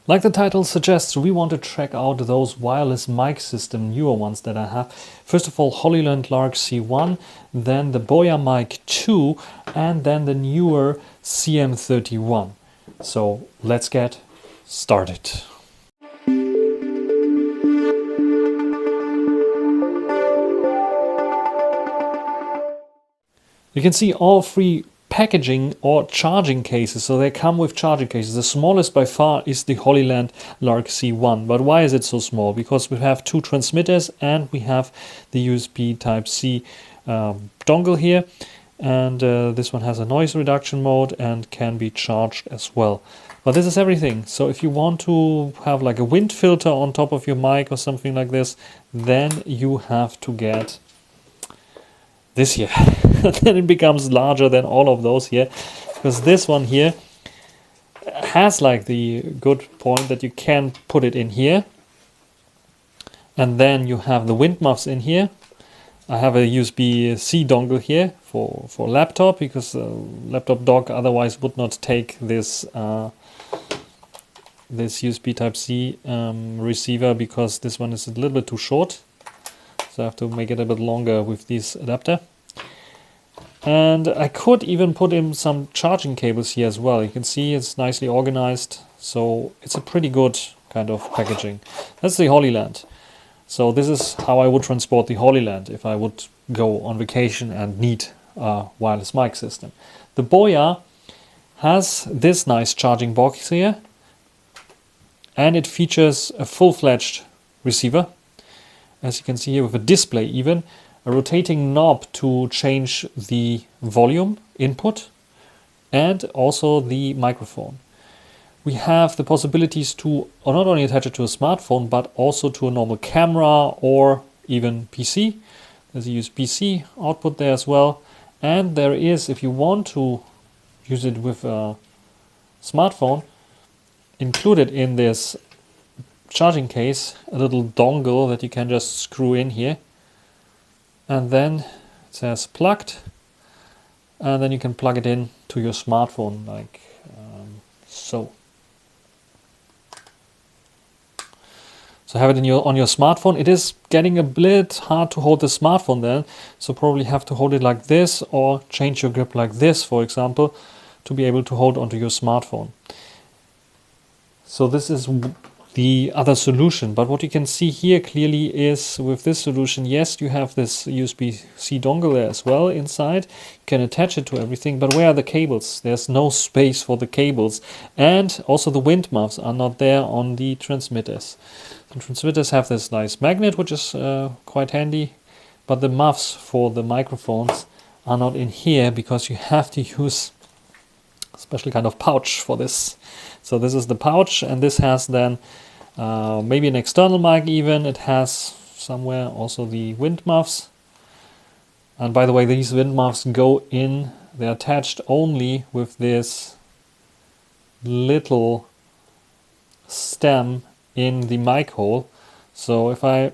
Like the title suggests, we want to check out those wireless mic system, newer ones that I have. First of all, Hollyland Lark C1, then the Boya Mic 2, and then the newer CM31. So let's get started. You can see all three packaging or charging cases, so they come with charging cases. The smallest by far is the Hollyland Lark C1. But why is it so small? Because we have two transmitters and we have the USB Type-C dongle here, and this one has a noise reduction mode and can be charged as well. But this is everything. So if you want to have like a wind filter on top of your mic or something like this, then you have to get this here. Then it becomes larger than all of those here, because this one here has like the good point that you can put it in here, and then you have the wind muffs in here. I have a USB-C dongle here for laptop, because laptop dock otherwise would not take this this USB Type-C receiver, because this one is a little bit too short. So I have to make it a bit longer with this adapter. And I could even put in some charging cables here as well. You can see it's nicely organized. So it's a pretty good kind of packaging. That's the Hollyland. So this is how I would transport the Hollyland if I would go on vacation and need a wireless mic system. The Boya has this nice charging box here. And it features a full-fledged receiver, as you can see here, with a display even, a rotating knob to change the volume input, and also the microphone. We have the possibilities to not only attach it to a smartphone, but also to a normal camera or even PC. There's a USB-C output there as well. And there is, if you want to use it with a smartphone, included in this charging case, a little dongle that you can just screw in here, and then it says plugged, and then you can plug it in to your smartphone like so. So have it in on your smartphone. It is getting a bit hard to hold the smartphone then, so probably have to hold it like this or change your grip like this, for example, to be able to hold onto your smartphone. So this is the other solution, but what you can see here clearly is with this solution, yes, you have this USB-C dongle there as well inside. You can attach it to everything, but where are the cables? There's no space for the cables, and also the wind muffs are not there on the transmitters. The transmitters have this nice magnet, which is quite handy, but the muffs for the microphones are not in here, because you have to use a special kind of pouch for this. So this is the pouch, and this has then maybe an external mic even. It has somewhere also the wind muffs. And by the way, these wind muffs go in, they're attached only with this little stem in the mic hole. So if I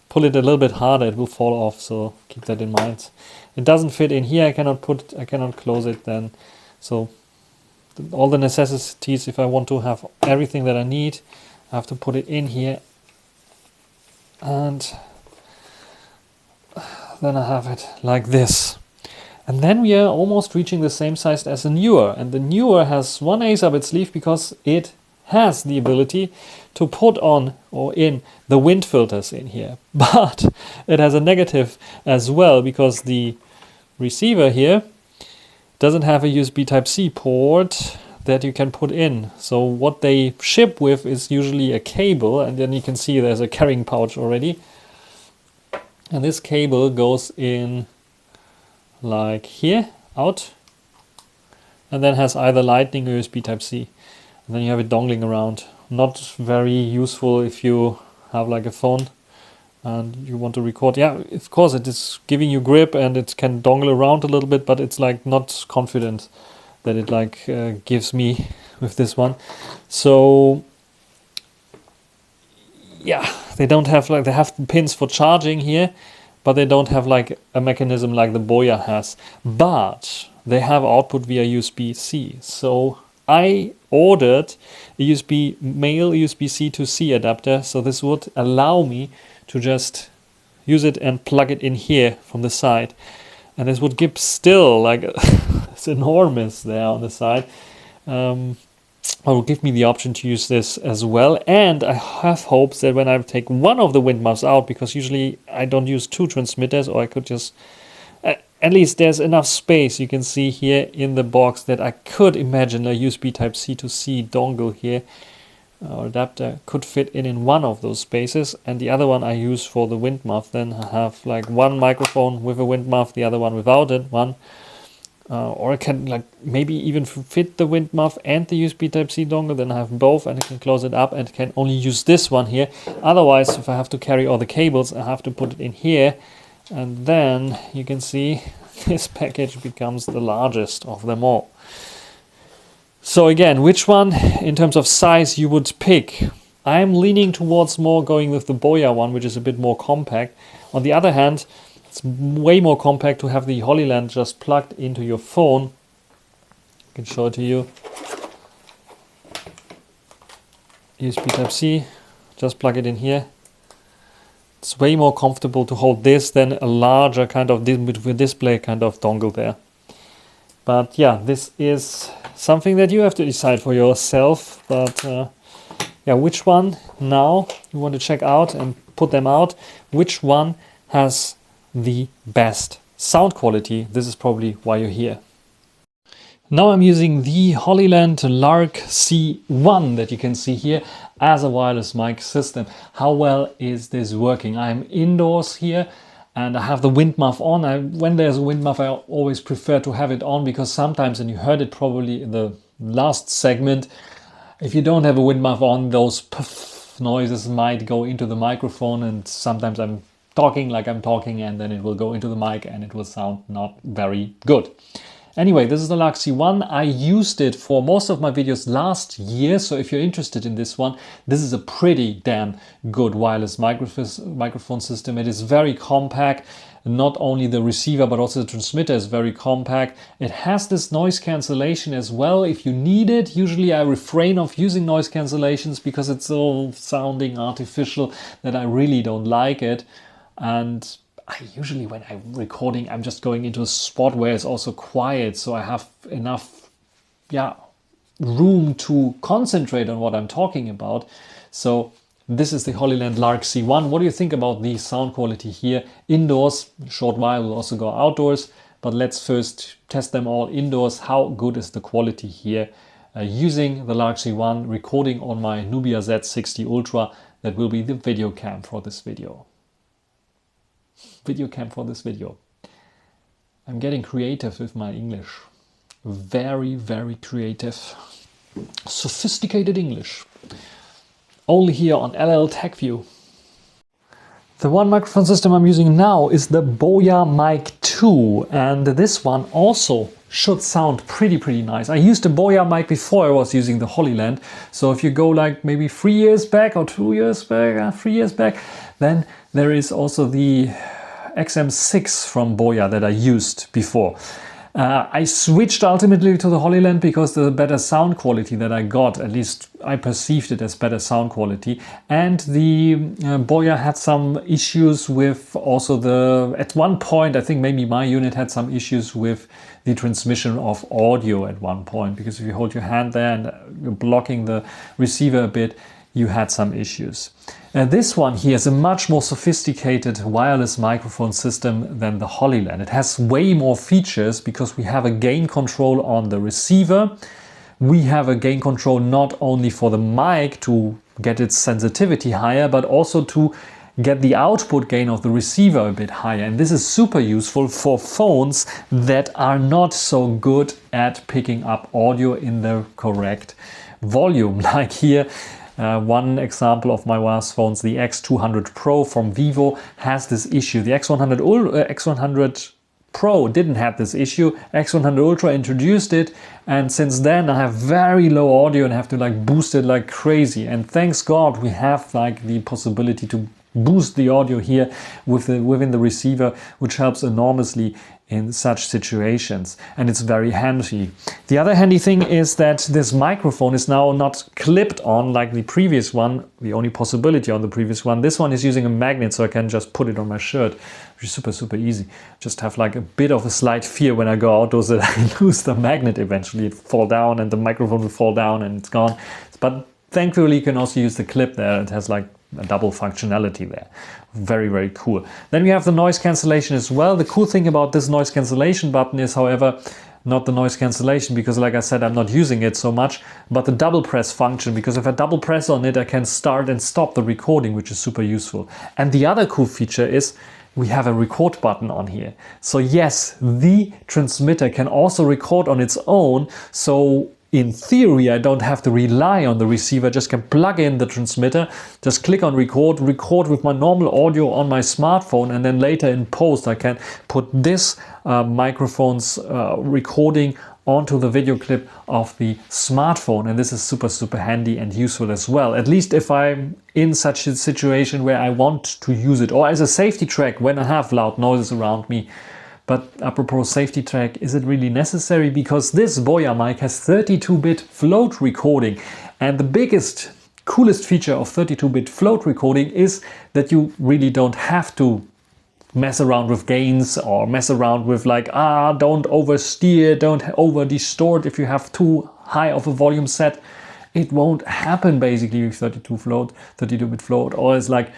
pull it a little bit harder, it will fall off, so keep that in mind. It doesn't fit in here, I cannot close it then. So all the necessities, if I want to have everything that I need, I have to put it in here, and then I have it like this. And then we are almost reaching the same size as the newer, and the newer has one ace up its sleeve, because it has the ability to put on or in the wind filters in here. But it has a negative as well, because the receiver here doesn't have a USB Type-C port that you can put in. So what they ship with is usually a cable, and then you can see there's a carrying pouch already. And this cable goes in like here, out, and then has either Lightning or USB Type-C. And then you have it dongling around. Not very useful if you have like a phone and you want to record. Yeah, of course it is giving you grip and it can dongle around a little bit, but it's like not confident that it like gives me with this one. So yeah, they don't have like, they have pins for charging here, but they don't have like a mechanism like the Boya has. But they have output via USB-C. So I ordered a male USB-C to C adapter, so this would allow me to just use it and plug it in here from the side, and this would give still like it's enormous there on the side. Will give me the option to use this as well, and I have hopes that when I take one of the wind muffs out, because usually I don't use two transmitters, or I could just at least there's enough space, you can see here in the box, that I could imagine a USB type C to C dongle here or adapter could fit in one of those spaces, and the other one I use for the wind muff. Then I have like one microphone with a wind muff, the other one without it, or I can like maybe even fit the wind muff and the USB type C dongle, then I have both and I can close it up and can only use this one here. Otherwise, if I have to carry all the cables, I have to put it in here, and then you can see this package becomes the largest of them all. So again, which one in terms of size you would pick? I'm leaning towards more going with the Boya one, which is a bit more compact. On the other hand, it's way more compact to have the Hollyland just plugged into your phone. I can show it to you. USB type C, just plug it in here. It's way more comfortable to hold this than a larger kind of display kind of dongle there. But yeah, this is something that you have to decide for yourself. But yeah, which one now you want to check out and put them out? Which one has the best sound quality? This is probably why you're here. Now I'm using the Hollyland Lark C1 that you can see here as a wireless mic system. How well is this working? I'm indoors here and I have the wind muff on. When there's a wind muff, I always prefer to have it on, because sometimes, and you heard it probably in the last segment, if you don't have a wind muff on, those puff noises might go into the microphone, and sometimes I'm talking like I'm talking and then it will go into the mic and it will sound not very good. Anyway, this is the Lark C1. I used it for most of my videos last year, so if you're interested in this one, this is a pretty damn good wireless microphone system. It is very compact. Not only the receiver but also the transmitter is very compact. It has this noise cancellation as well if you need it. Usually I refrain of using noise cancellations because it's so sounding artificial that I really don't like it. And I usually, when I'm recording, I'm just going into a spot where it's also quiet, so I have enough room to concentrate on what I'm talking about. So this is the Hollyland Lark C1. What do you think about the sound quality here indoors? In a short while we'll also go outdoors, but let's first test them all indoors. How good is the quality here using the Lark C1, recording on my Nubia Z60 Ultra? That will be the video cam for this video. I'm getting creative with my English. Very, very creative. Sophisticated English. Only here on LL TechView. The one microphone system I'm using now is the Boya Mic 2, and this one also should sound pretty nice. I used a Boya mic before I was using the Hollyland, so if you go like maybe 3 years back or 2 years back, 3 years back, then there is also the XM6 from Boya that I used before. I switched ultimately to the Hollyland because the better sound quality that I got, at least I perceived it as better sound quality. And the Boya had some issues with also at one point, I think maybe my unit had some issues with the transmission of audio at one point, because if you hold your hand there and you're blocking the receiver a bit, you had some issues. This one here is a much more sophisticated wireless microphone system than the Hollyland. It has way more features because we have a gain control on the receiver. We have a gain control not only for the mic to get its sensitivity higher, but also to get the output gain of the receiver a bit higher. And this is super useful for phones that are not so good at picking up audio in the correct volume. Like here, one example of my wireless phones, the X200 Pro from Vivo, has this issue. The X100 Pro didn't have this issue. X100 Ultra introduced it, and since then I have very low audio and have to like boost it like crazy. And thanks God we have like the possibility to boost the audio here within the receiver, which helps enormously in such situations, and it's very handy. The other handy thing is that this microphone is now not clipped on like the previous one, the only possibility on the previous one. This one is using a magnet, so I can just put it on my shirt, which is super easy. Just have like a bit of a slight fear when I go outdoors that I lose the magnet eventually. It fall down and the microphone will fall down and it's gone. But thankfully you can also use the clip there. It has like a double functionality there. Very cool. Then we have the noise cancellation as well. The cool thing about this noise cancellation button is, however, not the noise cancellation, because like I said, I'm not using it so much, but the double press function, because if I double press on it, I can start and stop the recording, which is super useful. And the other cool feature is we have a record button on here. So yes, the transmitter can also record on its own. So in theory, I don't have to rely on the receiver, just can plug in the transmitter, just click on record with my normal audio on my smartphone, and then later in post I can put this microphone's recording onto the video clip of the smartphone, and this is super handy and useful as well. At least if I'm in such a situation where I want to use it, or as a safety track when I have loud noises around me. But apropos safety track, is it really necessary? Because this Boya mic has 32-bit float recording, and the biggest, coolest feature of 32-bit float recording is that you really don't have to mess around with gains or mess around with like, don't oversteer, don't over distort if you have too high of a volume set. It won't happen basically with 32-bit float, or it's like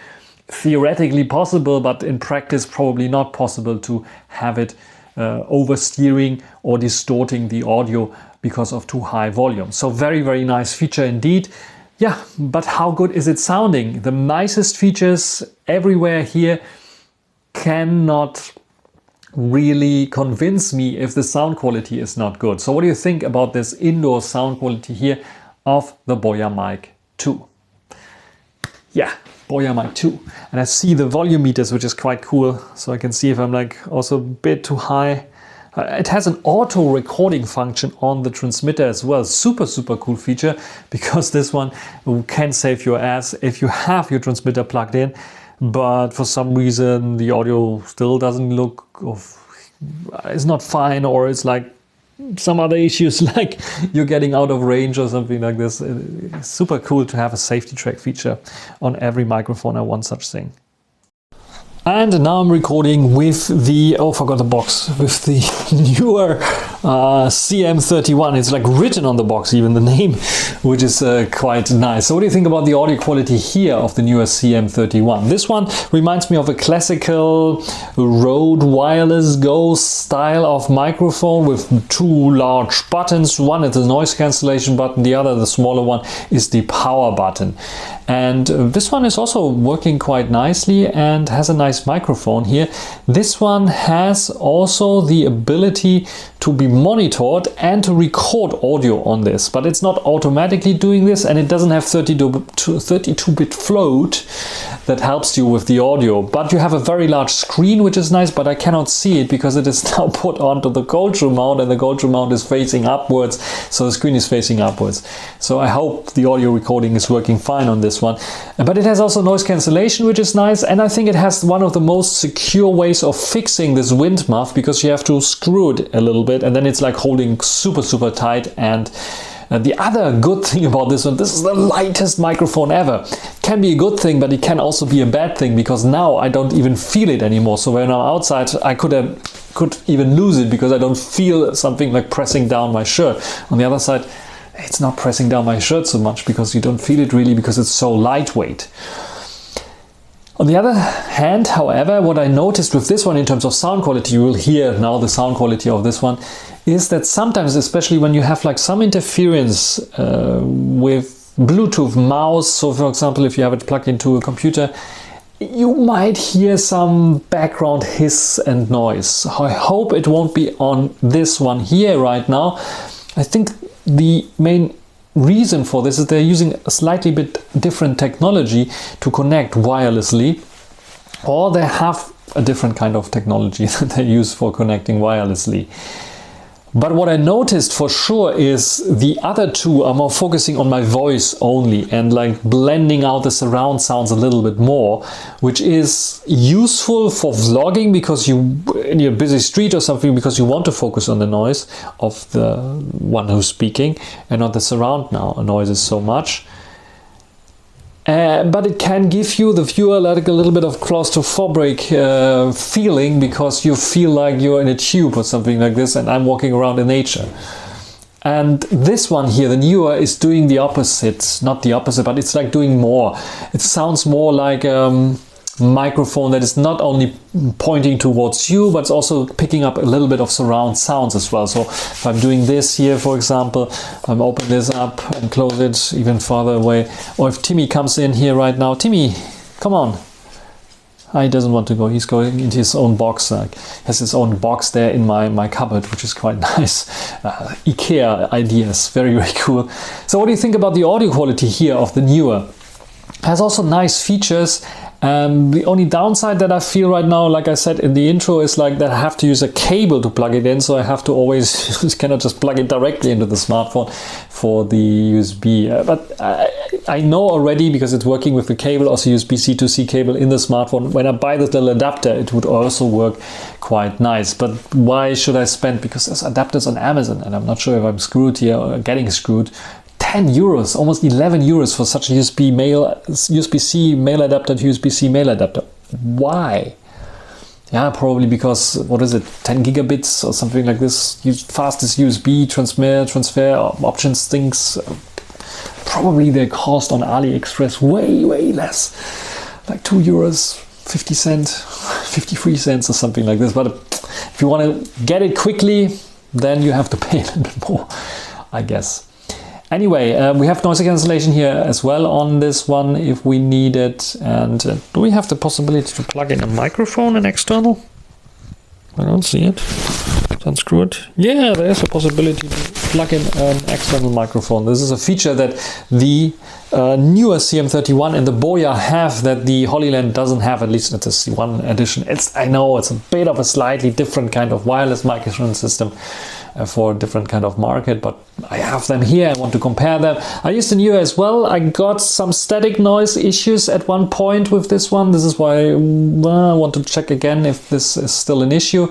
theoretically possible, but in practice probably not possible to have it oversteering or distorting the audio because of too high volume. So very nice feature indeed. Yeah, but how good is it sounding? The nicest features everywhere here cannot really convince me if the sound quality is not good. So what do you think about this indoor sound quality here of the Boya Mic 2? Yeah, Boya Mic 2. And I see the volume meters, which is quite cool. So I can see if I'm like also a bit too high. It has an auto recording function on the transmitter as well. Super cool feature, because this one can save your ass if you have your transmitter plugged in, but for some reason the audio still doesn't look, it's not fine, or it's like some other issues, like you're getting out of range or something like this. It's super cool to have a safety track feature on every microphone. I want such thing. And now I'm recording with the, forgot the box, with the newer CM31. It's like written on the box, even the name, which is quite nice. So what do you think about the audio quality here of the newer CM31? This one reminds me of a classical Rode Wireless Go style of microphone with two large buttons. One is the noise cancellation button, the other, the smaller one, is the power button. And this one is also working quite nicely and has a nice microphone here. This one has also the ability to be monitored and to record audio on this, but it's not automatically doing this, and it doesn't have 32-bit float that helps you with the audio. But you have a very large screen, which is nice, but I cannot see it because it is now put onto the Goldroom mount, and the Goldroom mount is facing upwards, so the screen is facing upwards. So I hope the audio recording is working fine on this one. But it has also noise cancellation, which is nice, and I think it has one of the most secure ways of fixing this wind muff, because you have to screw it a little bit and then it's like holding super tight. And the other good thing about this one, this is the lightest microphone ever. Can be a good thing, but it can also be a bad thing, because now I don't even feel it anymore. So when I'm outside, I could even lose it because I don't feel something like pressing down my shirt. On the other side, it's not pressing down my shirt so much because you don't feel it really, because it's so lightweight. On the other hand, however, what I noticed with this one in terms of sound quality, you will hear now the sound quality of this one, is that sometimes, especially when you have like some interference with Bluetooth mouse, so for example, if you have it plugged into a computer, you might hear some background hiss and noise. I hope it won't be on this one here right now. I think the main reason for this is they're using a slightly bit different technology to connect wirelessly, or they have a different kind of technology that they use for connecting wirelessly. But what I noticed for sure is the other two are more focusing on my voice only and like blending out the surround sounds a little bit more, which is useful for vlogging because you in your busy street or something, because you want to focus on the noise of the one who's speaking and not the surround noises so much. But it can give you, the viewer, like a little bit of claustrophobic feeling, because you feel like you're in a tube or something like this and I'm walking around in nature. And this one here, the newer, is doing the opposite. Not the opposite, but it's like doing more. It sounds more like microphone that is not only pointing towards you, but it's also picking up a little bit of surround sounds as well. So if I'm doing this here, for example, I'm open this up and close it even farther away. Or if Timmy comes in here right now, Timmy, come on. He doesn't want to go. He's going into his own box. Has his own box there in my cupboard, which is quite nice. IKEA ideas, very, very cool. So what do you think about the audio quality here of the newer? Has also nice features. The only downside that I feel right now, like I said in the intro, is like that I have to use a cable to plug it in, so I have to always cannot just plug it directly into the smartphone for the USB. But I know already, because it's working with the cable, also USB-C to C cable in the smartphone. When I buy the little adapter, it would also work quite nice. But why should I spend? Because there's adapters on Amazon, and I'm not sure if I'm screwed here or getting screwed. 10 euros, almost 11 euros for such a USB-C male adapter to USB-C male adapter. Why? Yeah, probably because, what is it, 10 gigabits or something like this, fastest USB transfer options things. Probably they cost on AliExpress way less, like 2 euros, 50 cents, 53 cents or something like this. But if you want to get it quickly, then you have to pay a little bit more, I guess. Anyway, we have noise cancellation here as well on this one if we need it. And do we have the possibility to plug in a microphone, an external? I don't see it. It's unscrewed. Yeah, there's a possibility to plug in an external microphone. This is a feature that the newer CM31 and the Boya have that the Hollyland doesn't have, at least at the C1 edition. I know it's a bit of a slightly different kind of wireless microphone system for a different kind of market, but I have them here. I want to compare them. I used the newer as well. I got some static noise issues at one point with this one. This is why I want to check again if this is still an issue.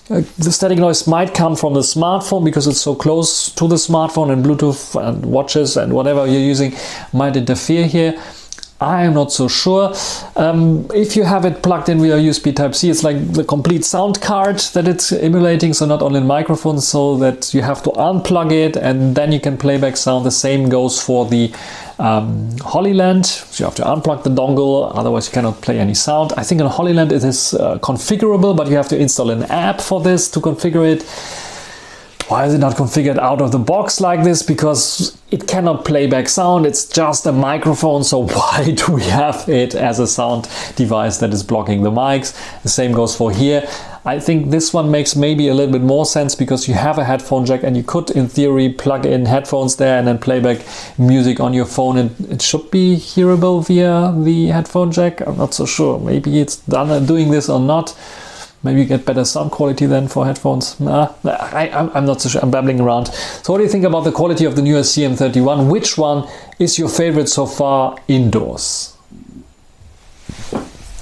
The static noise might come from the smartphone because it's so close to the smartphone, and Bluetooth and watches and whatever you're using might interfere here. I am not so sure. If you have it plugged in via USB Type-C, it's like the complete sound card that it's emulating, so not only microphones, so that you have to unplug it and then you can play back sound. The same goes for the Hollyland. So you have to unplug the dongle, otherwise you cannot play any sound. I think on Hollyland it is configurable, but you have to install an app for this to configure it. Why is it not configured out of the box like this? Because it cannot play back sound. It's just a microphone. So why do we have it as a sound device that is blocking the mics? The same goes for here. I think this one makes maybe a little bit more sense because you have a headphone jack and you could, in theory, plug in headphones there and then play back music on your phone, and it should be hearable via the headphone jack. I'm not so sure. Maybe it's done doing this or not. Maybe you get better sound quality than for headphones. I'm not so sure. I'm babbling around. So what do you think about the quality of the newer CM31? Which one is your favorite so far indoors?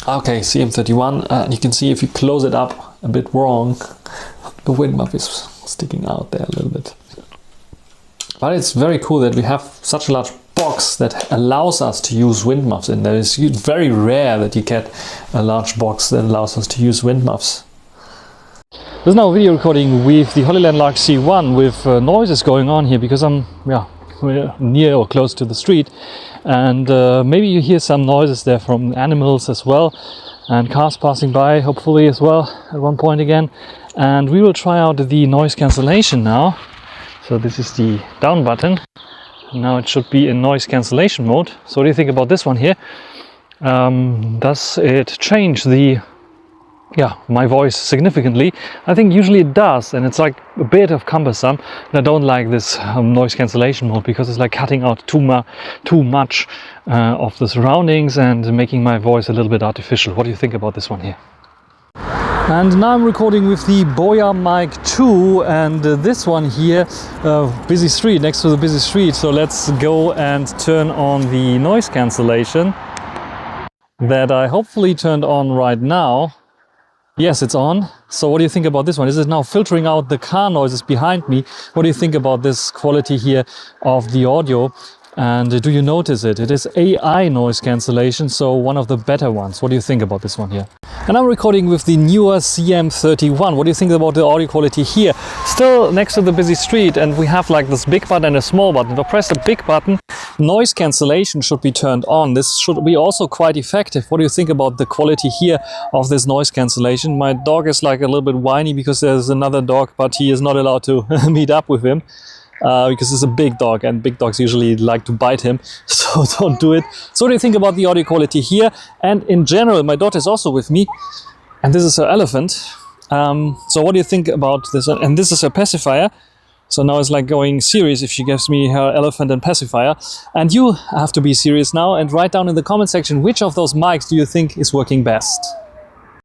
Okay, CM31. You can see if you close it up a bit wrong, the wind muff is sticking out there a little bit. But it's very cool that we have such a large box that allows us to use wind muffs in there. It's very rare that you get a large box that allows us to use wind muffs. There's now a video recording with the Hollyland Lark C1 with noises going on here because I'm near or close to the street, and maybe you hear some noises there from animals as well, and cars passing by hopefully as well at one point again. And we will try out the noise cancellation now. So this is the down button. Now it should be in noise cancellation mode. So what do you think about this one here? Does it change my voice significantly? I think usually it does, and it's like a bit of cumbersome. And I don't like this noise cancellation mode because it's like cutting out too much of the surroundings and making my voice a little bit artificial. What do you think about this one here? And now I'm recording with the Boya Mic 2 and this one here, busy street, next to the busy street. So let's go and turn on the noise cancellation that I hopefully turned on right now. Yes, it's on. So what do you think about this one? Is it now filtering out the car noises behind me? What do you think about this quality here of the audio? And do you notice it? It is AI noise cancellation, so one of the better ones. What do you think about this one here? And I'm recording with the newer CM31. What do you think about the audio quality here? Still next to the busy street, and we have like this big button and a small button. If I press the big button, noise cancellation should be turned on. This should be also quite effective. What do you think about the quality here of this noise cancellation? My dog is like a little bit whiny because there's another dog, but he is not allowed to meet up with him. Because it's a big dog and big dogs usually like to bite him, so don't do it. So what do you think about the audio quality here? And in general, my daughter is also with me, and this is her elephant. So what do you think about this? And this is her pacifier. So now it's like going serious if she gives me her elephant and pacifier. And you have to be serious now and write down in the comment section which of those mics do you think is working best.